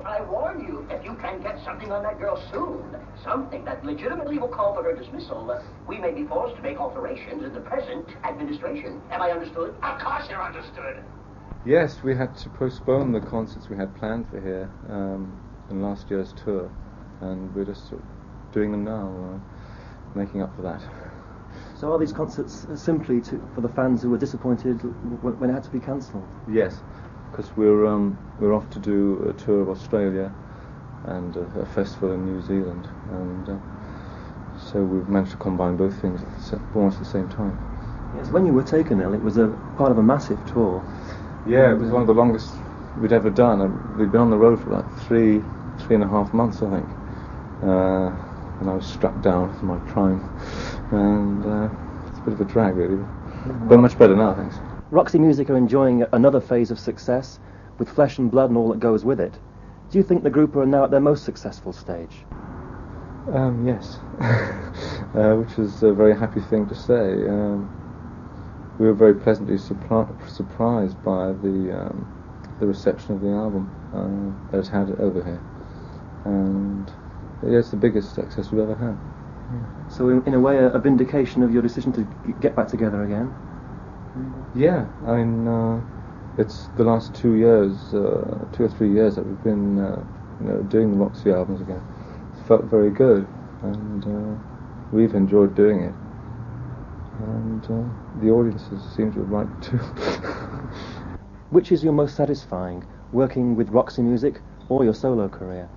I warn you, if you can get something on that girl soon, something that legitimately will call for her dismissal, we may be forced to make alterations in the present administration. Am I understood? Of course you're understood. Yes, we had to postpone the concerts we had planned for here in last year's tour, and we're just sort of doing them now, making up for that. So are these concerts simply for the fans who were disappointed when it had to be cancelled? Yes, because we're off to do a tour of Australia and a festival in New Zealand, and so we've managed to combine both things almost at the same time. Yes, when you were taken ill, it was a part of a massive tour. Yeah, it was one of the longest we'd ever done. We'd been on the road for like three and a half months, I think, and I was struck down in my prime, and it's a bit of a drag really, but much better now, thanks. Roxy Music are enjoying another phase of success, with Flesh and Blood and all that goes with it. Do you think the group are now at their most successful stage? Yes, which is a very happy thing to say. We were very pleasantly surprised by the reception of the album that it's had over here, and yeah, it's the biggest success we've ever had. Yeah. So in a way a vindication of your decision to get back together again? Yeah, I mean, it's the last 2 years, 2 or 3 years that we've been doing the Roxy albums again. It felt very good, and we've enjoyed doing it. And the audiences seem to have liked it too. Which is your most satisfying, working with Roxy Music or your solo career?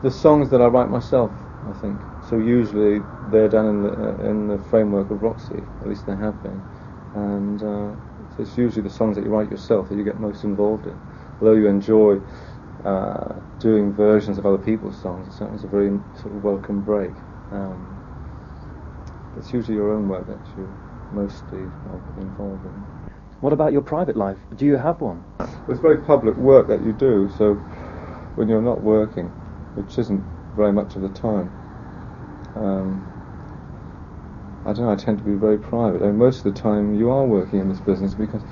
The songs that I write myself, I think. So usually they're done in the framework of Roxy, at least they have been. And so it's usually the songs that you write yourself that you get most involved in. Although you enjoy doing versions of other people's songs, it's a very sort of welcome break. It's usually your own work that you're mostly involved in. What about your private life? Do you have one? It's very public work that you do, so when you're not working, which isn't very much of the time, I don't know, I tend to be very private. I mean, most of the time you are working in this business because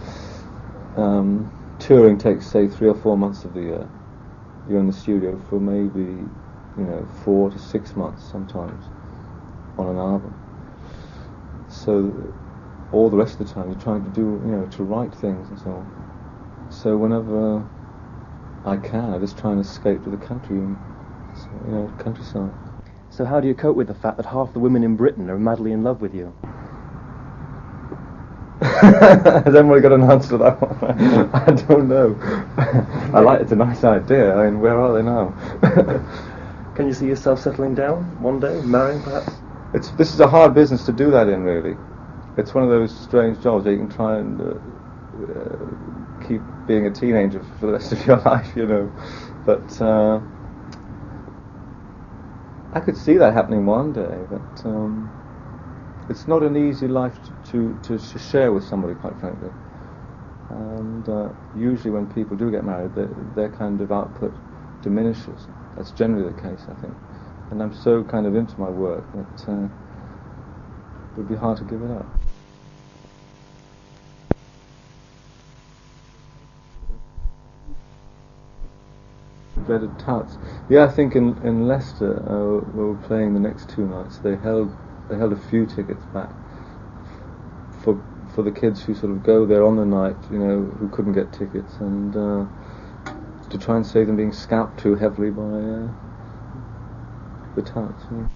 touring takes, say, 3 or 4 months of the year. You're in the studio for maybe, 4 to 6 months sometimes on an album. So all the rest of the time you're trying to do, to write things and so on. So whenever I can, I just try and escape to the country, countryside. So how do you cope with the fact that half the women in Britain are madly in love with you? Has everybody got an answer to that one? I don't know. It's a nice idea. I mean, where are they now? Can you see yourself settling down one day, marrying perhaps? This is a hard business to do that in, really. It's one of those strange jobs where you can try and keep being a teenager for the rest of your life, But I could see that happening one day, but it's not an easy life to share with somebody, quite frankly. And usually when people do get married, their kind of output diminishes. That's generally the case, I think. And I'm so kind of into my work that it would be hard to give it up. Dreaded touts. Yeah, I think in Leicester, we were playing the next 2 nights. They held a few tickets back for the kids who sort of go there on the night, who couldn't get tickets, and to try and save them being scalped too heavily by the touts. Yeah.